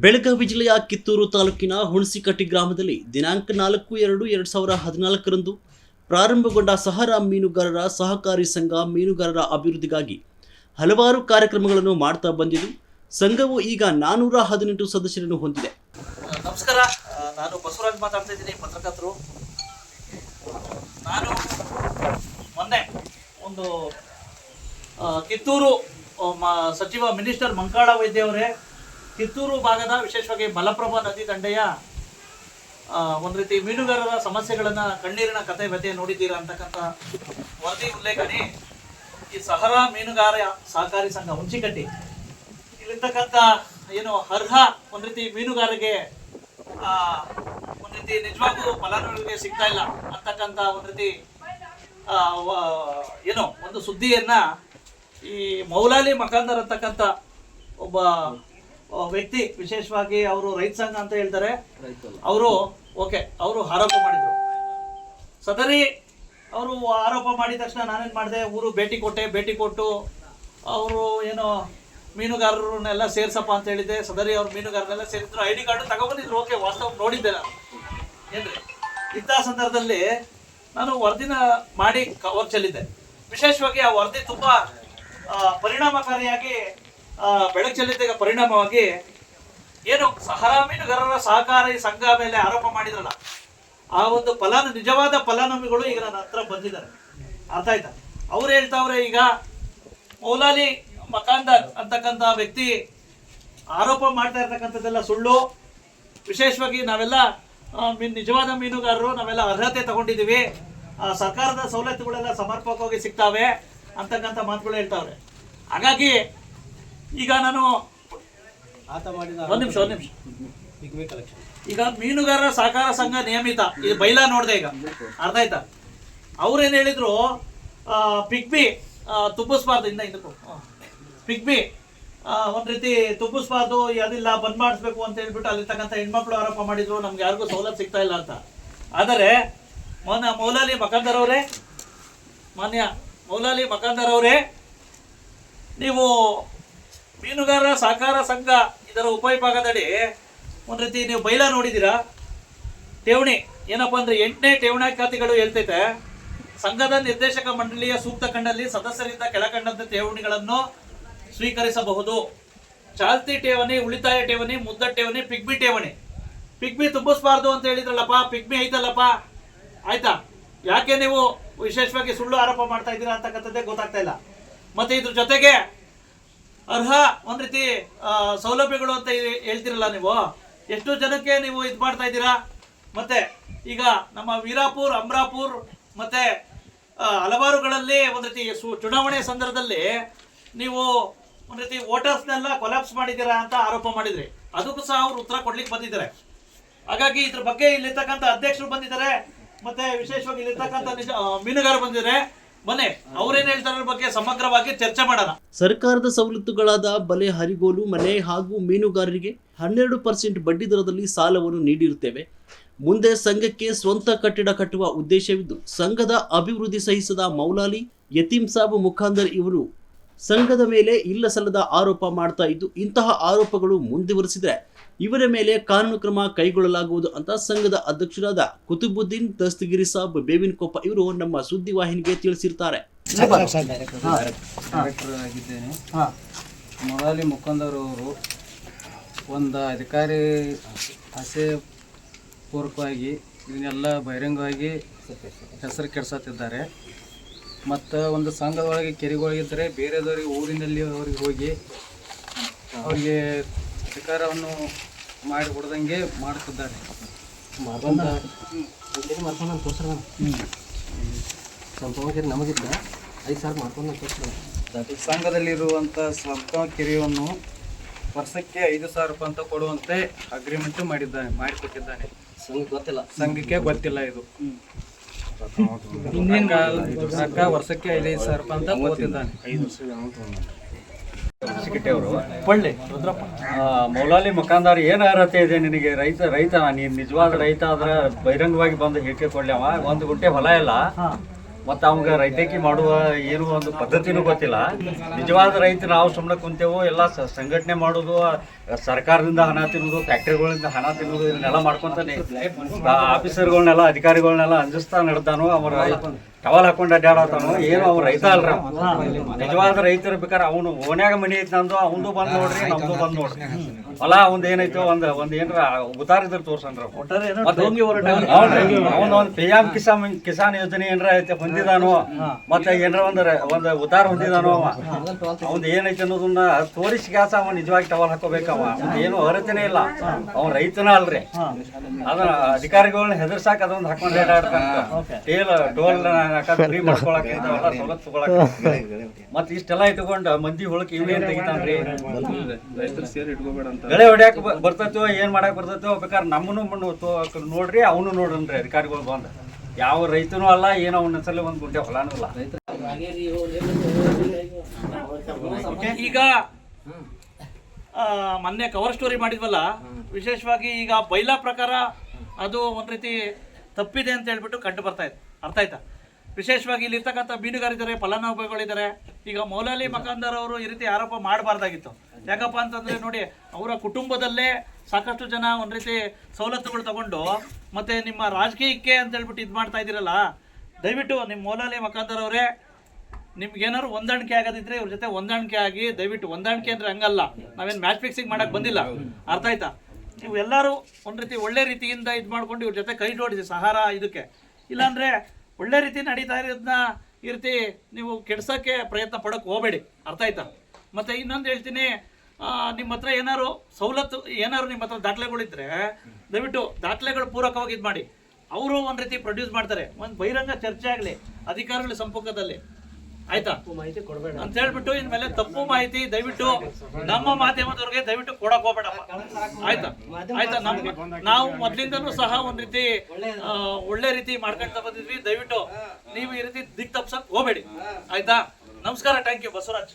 ಬೆಳಗಾವಿ ಜಿಲ್ಲೆಯ ಕಿತ್ತೂರು ತಾಲೂಕಿನ ಹುಣಸಿಕಟ್ಟಿ ಗ್ರಾಮದಲ್ಲಿ ದಿನಾಂಕ 4/2/2014 ಪ್ರಾರಂಭಗೊಂಡ ಸಹರಾ ಮೀನುಗಾರರ ಸಹಕಾರಿ ಸಂಘ ಮೀನುಗಾರರ ಅಭಿವೃದ್ಧಿಗಾಗಿ ಹಲವಾರು ಕಾರ್ಯಕ್ರಮಗಳನ್ನು ಮಾಡ್ತಾ ಬಂದಿದ್ದು ಸಂಘವು ಈಗ 418 ಸದಸ್ಯರನ್ನು ಹೊಂದಿದೆ. ನಮಸ್ಕಾರ, ನಾನು ಬಸವರಾಜ್ ಮಾತಾಡ್ತಾ ಇದ್ದೀನಿ, ಪತ್ರಕರ್ತರು. ನಾನು ಮೊನ್ನೆ ಒಂದು ಕಿತ್ತೂರು ಸಚಿವ ಮಿನಿಸ್ಟರ್ ಮಂಕಾಳ ವೈದ್ಯ ಅವರೇ ಕಿತ್ತೂರು ಭಾಗದ ವಿಶೇಷವಾಗಿ ಮಲಪ್ರಭಾ ನದಿ ದಂಡೆಯ ಒಂದು ರೀತಿ ಮೀನುಗಾರರ ಸಮಸ್ಯೆಗಳನ್ನು ಕಣ್ಣೀರಿನ ಕತೆ ವ್ಯಥೆ ನೋಡಿದ್ದೀರಾ ಅಂತಕ್ಕಂಥ ವರದಿ ಉಲ್ಲೇಖನೆ ಈ ಸಹರಾ ಮೀನುಗಾರ ಸಹಕಾರಿ ಸಂಘ ಹುಣಸಿಕಟ್ಟಿ ಇಲ್ಲಿರ್ತಕ್ಕಂಥ ಏನು ಅರ್ಹ ಒಂದು ರೀತಿ ಮೀನುಗಾರರಿಗೆ ಒಂದು ರೀತಿ ನಿಜವಾಗೂ ಫಲಾನುಭವಿಗಳಿಗೆ ಸಿಗ್ತಾ ಇಲ್ಲ ಅಂತಕ್ಕಂಥ ಒಂದು ರೀತಿ ಏನು ಒಂದು ಸುದ್ದಿಯನ್ನ ಈ ಮೌಲಾಲಿ ಮಕಾಂದರ್ ಅಂತಕ್ಕಂಥ ಒಬ್ಬ ವ್ಯಕ್ತಿ, ವಿಶೇಷವಾಗಿ ಅವರು ರೈತ ಸಂಘ ಅಂತ ಹೇಳ್ತಾರೆ, ಅವರು ಆರೋಪ ಮಾಡಿದ್ರು. ಸದರಿ ಅವರು ಆರೋಪ ಮಾಡಿದ ತಕ್ಷಣ ನಾನೇನು ಮಾಡಿದೆ, ಊರು ಭೇಟಿ ಕೊಟ್ಟು ಅವರು ಏನೋ ಮೀನುಗಾರರನ್ನೆಲ್ಲ ಸೇರ್ಸಪ್ಪ ಅಂತ ಹೇಳಿದ್ದೆ. ಸದರಿ ಅವ್ರು ಮೀನುಗಾರರೆಲ್ಲ ಸೇರಿದ್ರು, ID ಕಾರ್ಡ್ ತಗೊಬಂದಿದ್ರು. ಓಕೆ, ವಾಸ್ತವ ನೋಡಿದ್ದೆ ನಾನು. ಏನ್ರಿ ಇಂಥ ಸಂದರ್ಭದಲ್ಲಿ ನಾನು ವರದಿನ ಮಾಡಿ ಕವರ್ ಚೆಲ್ಲಿದ್ದೆ. ವಿಶೇಷವಾಗಿ ಆ ವರದಿ ತುಂಬಾ ಪರಿಣಾಮಕಾರಿಯಾಗಿ ಬೆಳಕು ಚೆಲ್ಲಿದ್ದ ಪರಿಣಾಮವಾಗಿ ಏನು ಸಹರಾ ಮೀನುಗಾರರ ಸಹಕಾರಿ ಸಂಘ ಮೇಲೆ ಆರೋಪ ಮಾಡಿದ್ರಲ್ಲ, ಆ ಒಂದು ನಿಜವಾದ ಫಲಾನುಭವಿಗಳು ಈಗ ನನ್ನ ಹತ್ರ ಬಂದಿದ್ದಾರೆ. ಅರ್ಥ ಆಯ್ತಾ? ಅವ್ರು ಹೇಳ್ತಾವ್ರೆ, ಈಗ ಮೌಲಾಲಿ ಮಕಾಂದರ್ ಅಂತಕ್ಕಂಥ ವ್ಯಕ್ತಿ ಆರೋಪ ಮಾಡ್ತಾ ಇರ್ತಕ್ಕಂಥದ್ದೆಲ್ಲ ಸುಳ್ಳು. ವಿಶೇಷವಾಗಿ ನಾವೆಲ್ಲ ನಿಜವಾದ ಮೀನುಗಾರರು, ನಾವೆಲ್ಲ ಅರ್ಹತೆ ತಗೊಂಡಿದ್ದೀವಿ, ಸರ್ಕಾರದ ಸವಲತ್ತುಗಳೆಲ್ಲ ಸಮರ್ಪಕವಾಗಿ ಸಿಗ್ತಾವೆ ಅಂತಕ್ಕಂಥ ಮಾತುಗಳು ಹೇಳ್ತಾವ್ರೆ. ಹಾಗಾಗಿ ಈಗ ನಾನು ಒಂದ್ ನಿಮಿಷ ಈಗ ಮೀನುಗಾರರ ಸಹಕಾರ ಸಂಘ ನಿಯಮಿತ ಇದು ಬೈಲಾ ನೋಡಿದೆ. ಈಗ ಅರ್ಥ ಆಯ್ತಾ? ಅವ್ರೇನ್ ಹೇಳಿದ್ರು, ಪಿಗ್ಬಿ ತುಪ್ಪಿಸ್ಬಾರ್ದು, ಪಿಗ್ಬಿ ಒಂದ್ ರೀತಿ ತುಪ್ಪಿಸ್ಬಾರ್ದು, ಅದಿಲ್ಲ, ಬಂದ್ ಮಾಡಿಸ್ಬೇಕು ಅಂತ ಹೇಳ್ಬಿಟ್ಟು ಅಲ್ಲಿರ್ತಕ್ಕಂಥ ಹೆಣ್ಮಕ್ಳು ಆರೋಪ ಮಾಡಿದ್ರು, ನಮ್ಗೆ ಯಾರಿಗೂ ಸವಲತ್ತು ಸಿಗ್ತಾ ಇಲ್ಲ ಅಂತ. ಆದರೆ ಮಾನ್ಯ ಮೌಲಾಲಿ ಮಕಾಂದರ್ ಅವರೇ, ನೀವು ಮೀನುಗಾರರ ಸಹಕಾರ ಸಂಘ ಇದರ ಉಪವಿಭಾಗದಡಿ ಒಂದು ರೀತಿ ನೀವು ಬೈಲಾ ನೋಡಿದ್ದೀರಾ. ಠೇವಣಿ ಏನಪ್ಪಾ ಅಂದ್ರೆ 8ನೇ ಠೇವಣಿ ಖಾತೆಗಳು ಹೇಳ್ತೈತೆ, ಸಂಘದ ನಿರ್ದೇಶಕ ಮಂಡಳಿಯ ಸೂಕ್ತ ಕಂಡಲ್ಲಿ ಸದಸ್ಯರಿಂದ ಕೆಳಕಂಡಂತ ಠೇವಣಿಗಳನ್ನು ಸ್ವೀಕರಿಸಬಹುದು. ಚಾಲ್ತಿ ಠೇವಣಿ, ಉಳಿತಾಯ ಠೇವಣಿ, ಮುದ್ದ ಠೇವಣಿ, ಪಿಗ್ಬಿ ಠೇವಣಿ. ಪಿಗ್ಬಿ ತುಂಬಿಸ್ಬಾರ್ದು ಅಂತ ಹೇಳಿದ್ರಲ್ಲಪ್ಪ, ಪಿಗ್ಬಿ ಐತಲ್ಲಪ್ಪ, ಆಯ್ತಾ? ಯಾಕೆ ನೀವು ವಿಶೇಷವಾಗಿ ಸುಳ್ಳು ಆರೋಪ ಮಾಡ್ತಾ ಇದ್ದೀರಾ ಅಂತಕ್ಕಂಥದ್ದೇ ಗೊತ್ತಾಗ್ತಾ ಇಲ್ಲ. ಮತ್ತೆ ಇದ್ರ ಜೊತೆಗೆ ಅರ್ಹ ಒಂದ್ ರೀತಿ ಸೌಲಭ್ಯಗಳು ಅಂತ ಹೇಳ್ತಿರಲ್ಲ, ನೀವು ಎಷ್ಟು ಜನಕ್ಕೆ ನೀವು ಇದು ಮಾಡ್ತಾ ಇದ್ದೀರಾ? ಮತ್ತೆ ಈಗ ನಮ್ಮ ವೀರಾಪುರ್, ಅಮ್ರಾಪುರ್ ಮತ್ತೆ ಹಲವಾರುಗಳಲ್ಲಿ ಒಂದ್ ರೀತಿ ಚುನಾವಣೆ ಸಂದರ್ಭದಲ್ಲಿ ನೀವು ಒಂದ್ ರೀತಿ ವೋಟರ್ಸ್ನೆಲ್ಲ ಕೊಲಾಪ್ಸ್ ಮಾಡಿದ್ದೀರಾ ಅಂತ ಆರೋಪ ಮಾಡಿದ್ರಿ. ಅದಕ್ಕೂ ಸಹ ಅವ್ರು ಉತ್ತರ ಕೊಡ್ಲಿಕ್ಕೆ ಬಂದಿದ್ದಾರೆ. ಹಾಗಾಗಿ ಇದ್ರ ಬಗ್ಗೆ ಇಲ್ಲಿರ್ತಕ್ಕಂಥ ಅಧ್ಯಕ್ಷರು ಬಂದಿದ್ದಾರೆ, ಮತ್ತೆ ವಿಶೇಷವಾಗಿ ಇಲ್ಲಿರ್ತಕ್ಕಂಥ ಮೀನುಗಾರರು ಬಂದಿದ್ದಾರೆ. ಬನ್ನಿ, ಅವ್ರೇನ್ ಹೇಳ್ತಾರೆ ಬಗ್ಗೆ ಸಮಗ್ರವಾಗಿ ಚರ್ಚೆ ಮಾಡೋಣ. ಸರ್ಕಾರದ ಸವಲತ್ತುಗಳಾದ ಬಲೆ, ಹರಿಗೋಲು, ಮನೆ ಹಾಗೂ ಮೀನುಗಾರರಿಗೆ 12% ಬಡ್ಡಿ ದರದಲ್ಲಿ ಸಾಲವನ್ನು ನೀಡಿರುತ್ತೇವೆ. ಮುಂದೆ ಸಂಘಕ್ಕೆ ಸ್ವಂತ ಕಟ್ಟಡ ಕಟ್ಟುವ ಉದ್ದೇಶವಿದ್ದು, ಸಂಘದ ಅಭಿವೃದ್ಧಿ ಸಹಿಸದ ಮೌಲಾಲಿ ಯತೀಂ ಸಾಬ್ ಮುಖಾಂದರ್ ಇವರು ಸಂಘದ ಮೇಲೆ ಇಲ್ಲಸಲ್ಲದ ಆರೋಪ ಮಾಡ್ತಾ ಇದ್ದು, ಇಂತಹ ಆರೋಪಗಳು ಮುಂದುವರೆಸಿದರೆ ಇವರ ಮೇಲೆ ಕಾನೂನು ಕ್ರಮ ಕೈಗೊಳ್ಳಲಾಗುವುದು ಅಂತ ಸಂಘದ ಅಧ್ಯಕ್ಷರಾದ ಕುತುಬುದ್ದೀನ್ ದಸ್ತಗಿರಿ ಸಾಬ್ ಬೇವಿನಕೊಪ್ಪ ಇವರು ನಮ್ಮ ಸುದ್ದಿವಾಹಿನಿಗೆ ತಿಳಿಸಿರ್ತಾರೆ. ಮೌಲಾಲಿ ಮುಖಾಂದರ್ ಅವರು ಒಂದು ಅಧಿಕಾರಿ ಆಸೆ ಪೂರ್ವಕವಾಗಿ ಇದನ್ನೆಲ್ಲ ಬಹಿರಂಗವಾಗಿ ಹೆಸರು ಕೆಡಿಸುತ್ತಿದ್ದಾರೆ. ಮತ್ತು ಒಂದು ಸಂಘದೊಳಗೆ ಕೆರೆಗಳಿದ್ದರೆ ಬೇರೆದವರಿಗೆ ಊರಿನಲ್ಲಿ ಅವರಿಗೆ ಹೋಗಿ ಅವರಿಗೆ ಅಧಿಕಾರವನ್ನು ಮಾಡಿಕೊಡ್ದಂಗೆ ಮಾಡುತ್ತಿದ್ದಾರೆ. ಸಂಘದಲ್ಲಿರುವಂಥ ಸ್ವಂತ ಕೆರೆಯನ್ನು ವರ್ಷಕ್ಕೆ 5,000 ರೂಪಾಯಿ ಅಂತ ಕೊಡುವಂತೆ ಅಗ್ರಿಮೆಂಟ್ ಮಾಡಿಕೊಟ್ಟಿದ್ದಾನೆ. ಸಂಘಕ್ಕೆ ಗೊತ್ತಿಲ್ಲ ಇದು. ವರ್ಷಕ್ಕೆ 5,000 ರೂಪಾಯಿ ಅಂತ ಕೊಡ್ತಿದ್ದಾನೆ. ಮೌಲಾಲಿ ಮಕಾಂದಾರ್ ಏನು ಅರ್ಹತೆ ಇದೆ ನಿನಗೆ? ರೈತ ನೀನು ನಿಜವಾದ ರೈತ ಆದ್ರೆ ಬಹಿರಂಗವಾಗಿ ಬಂದು ಹೇಳಿಕೆ ಕೊಡ್ಲಿ. ಅವ 1 ಗುಂಟೆ ಹೊಲ ಇಲ್ಲ, ಮತ್ತು ಅವಾಗ ರೈತಕಿ ಮಾಡುವ ಏನು ಒಂದು ಪದ್ಧತಿನೂ ಗೊತ್ತಿಲ್ಲ. ನಿಜವಾದ ರೈತ ನಾವು ಸುಮ್ಮನೆ ಕುಂತೇವೋ ಎಲ್ಲ ಸಂಘಟನೆ ಮಾಡೋದು ಸರ್ಕಾರದಿಂದ ಹಣ ತಿನ್ನೋದು, ಫ್ಯಾಕ್ಟ್ರಿಗಳಿಂದ ಹಣ ತಿನ್ನೋದು, ಇದನ್ನೆಲ್ಲ ಮಾಡ್ಕೊಂತಾನೆ ಆಫೀಸರ್ಗಳನ್ನೆಲ್ಲ ಅಧಿಕಾರಿಗಳನ್ನೆಲ್ಲ ಅಂಜಿಸ್ತಾ ನಡೆದಾನು. ಅವ್ರ ಟವಲ್ ಹಾಕೊಂಡು ಅಡ್ಡಾಡತಾನು. ಏನು ಅವ್ರು ರೈತ ಅಲ್ರ, ನಿಜವಾದ ರೈತರು ಬೇಕಾದ್ರೆ ಅವನು ಓನ್ಯಾಗ ಮನಿ ಐತಿ ನಂದು, ಅವಂದು ಬಂದ್ ನೋಡ್ರಿ, ನಮ್ದು ಬಂದ್ ನೋಡ್ರಿ. ಹೊಲ ಅವಂದ್ ಏನೈತೋ ಒಂದ್ ಏನ್ರ ಉತ್ತಾರ ಇದ್ರ ತೋರ್ಸನ್ರ. ಅವನು ಒಂದ್ PM ಕಿಸಾನ್ ಯೋಜನೆ ಏನ್ರ ಐತೆ ಹೊಂದಿದಾನೋ, ಮತ್ತೆ ಏನ್ರ ಒಂದ್ ಉತ್ತಾರ ಹೊಂದಿದಾನೋ, ಅವಂದ್ ಏನೈತೆ ಅನ್ನೋದನ್ನ ತೋರಿಸಿ ಗ್ಯಾಸ ಅವ ನಿಜವಾಗಿ ಟವಲ್ ಹಾಕೋಬೇಕವ. ಏನು ಅರ್ಹತೆನೇ ಇಲ್ಲ, ಅವ್ನ ರೈತನ ಅಲ್ರಿ. ಅದನ್ನ ಅಧಿಕಾರಿಗಳನ್ನ ಹೆದರ್ಸಾಕ ಅದೊಂದು ಹಾಕೊಂಡ್ ಅಡ್ಡಾಡ್ತಾನ. ಡೋಲ್ ಫ್ರೀ ಮಾಡ್ಕೊಳಕ್ ಇಂಥವೆಲ್ಲ ಸವಲತ್ತು ತಗೊಳಕ್ ಮತ್ ಇಷ್ಟೆಲ್ಲ ಇಟ್ಕೊಂಡ ಮಂದಿ ಹೊಳಕ್ ಇವೇನ್ ತೆಗಿತಾನ್ರಿ. ಗಳೆ ಹೊಡ್ಯಾಕ ಬರ್ತೈತೋ ಏನ್ ಮಾಡಾಕ್ ಬರ್ತೈತೋ ಬೇಕಾದ್ರೆ ನಮ್ಮನ್ನು ನೋಡ್ರಿ, ಅವನು ನೋಡ್ರಿ ಅಧಿಕಾರಿಗಳು ಬಂದ. ಯಾವ ರೈತನೂ ಅಲ್ಲ, ಏನೋ ಅವನ ಹೆಸರಲ್ಲಿ ಒಂದ್ ಗುಂಟೆ ಹೊಲಾನೂ ಇಲ್ಲ. ಈಗ ಮೊನ್ನೆ ಕವರ್ ಸ್ಟೋರಿ ಮಾಡಿದ್ವಲ್ಲ, ವಿಶೇಷವಾಗಿ ಈಗ ಬೈಲಾ ಪ್ರಕಾರ ಅದು ಒಂದ್ ರೀತಿ ತಪ್ಪಿದೆ ಅಂತ ಹೇಳ್ಬಿಟ್ಟು ಕಂಡು ಬರ್ತಾ ಇದೆ. ಅರ್ಥ ಆಯ್ತಾ? ವಿಶೇಷವಾಗಿ ಇಲ್ಲಿರ್ತಕ್ಕಂಥ ಮೀನುಗಾರಿದ್ದಾರೆ, ಫಲಾನುಭವಿಗಳಿದ್ದಾರೆ. ಈಗ ಮೌಲಾಲಿ ಮಕಾಂದರ್ ಅವರು ಈ ರೀತಿ ಆರೋಪ ಮಾಡಬಾರ್ದಾಗಿತ್ತು. ಯಾಕಪ್ಪ ಅಂತಂದ್ರೆ ನೋಡಿ, ಅವರ ಕುಟುಂಬದಲ್ಲೇ ಸಾಕಷ್ಟು ಜನ ಒಂದ್ ರೀತಿ ಸವಲತ್ತುಗಳು ತಗೊಂಡು ಮತ್ತೆ ನಿಮ್ಮ ರಾಜಕೀಯಕ್ಕೆ ಅಂತ ಹೇಳ್ಬಿಟ್ಟು ಇದು ಮಾಡ್ತಾ ಇದ್ದೀರಲ್ಲ, ದಯವಿಟ್ಟು ನಿಮ್ಮ ಮೌಲಾಲಿ ಮಕಾಂದರ್ ಅವರೇ, ನಿಮ್ಗೇನಾದ್ರು ಹೊಂದಾಣಿಕೆ ಆಗೋದಿದ್ರೆ ಇವ್ರ ಜೊತೆ ಹೊಂದಾಣಿಕೆ ಆಗಿ, ದಯವಿಟ್ಟು ಹೊಂದಾಣಿಕೆ ಅಂದ್ರೆ ಹಂಗಲ್ಲ, ನಾವೇನು ಮ್ಯಾಚ್ ಫಿಕ್ಸಿಂಗ್ ಮಾಡಕ್ ಬಂದಿಲ್ಲ. ಅರ್ಥ ಆಯ್ತಾ? ನೀವು ಎಲ್ಲರೂ ಒಂದ್ ರೀತಿ ಒಳ್ಳೆ ರೀತಿಯಿಂದ ಇದು ಮಾಡ್ಕೊಂಡು ಇವ್ರ ಜೊತೆ ಕೈ ಜೋಡಿಸಿ ಸಹಾರ ಇದಕ್ಕೆ. ಇಲ್ಲಾಂದ್ರೆ ಒಳ್ಳೆ ರೀತಿ ನಡೀತಾ ಇರೋದನ್ನ ಈ ರೀತಿ ನೀವು ಕೆಡ್ಸೋಕ್ಕೆ ಪ್ರಯತ್ನ ಪಡೋಕೆ ಹೋಗಬೇಡಿ. ಅರ್ಥ ಆಯ್ತಾ? ಮತ್ತೆ ಇನ್ನೊಂದು ಹೇಳ್ತೀನಿ, ನಿಮ್ಮ ಹತ್ರ ಏನಾದ್ರು ಸವಲತ್ತು, ಏನಾದ್ರು ನಿಮ್ಮ ಹತ್ರ ದಾಖಲೆಗಳಿದ್ರೆ ದಯವಿಟ್ಟು ದಾಖಲೆಗಳು ಪೂರಕವಾಗಿ ಇದು ಮಾಡಿ. ಅವರು ಒಂದು ರೀತಿ ಪ್ರೊಡ್ಯೂಸ್ ಮಾಡ್ತಾರೆ, ಒಂದು ಬಹಿರಂಗ ಚರ್ಚೆ ಆಗಲಿ ಅಧಿಕಾರಿಗಳ ಸಂಪರ್ಕದಲ್ಲಿ. ಆಯ್ತಾ? ಅಂತ ಹೇಳ್ಬಿಟ್ಟು ಇನ್ಮೇಲೆ ತಪ್ಪು ಮಾಹಿತಿ ದಯವಿಟ್ಟು ನಮ್ಮ ಮಾಧ್ಯಮದವ್ರಿಗೆ ದಯವಿಟ್ಟು ಕೊಡಕ್ ಹೋಗ್ಬೇಡಪ್ಪ. ಆಯ್ತಾ? ಆಯ್ತಾ? ನಾವು ಮೊದ್ಲಿಂದನೂ ಸಹ ಒಂದ್ ರೀತಿ ಒಳ್ಳೆ ರೀತಿ ಮಾಡ್ಕೊಂತ ಬಂದಿದ್ವಿ. ದಯವಿಟ್ಟು ನೀವು ಈ ರೀತಿ ದಿಕ್ ತಪ್ಸಕ್ ಹೋಗ್ಬೇಡಿ. ಆಯ್ತಾ? ನಮಸ್ಕಾರ. Thank you Basavaraj.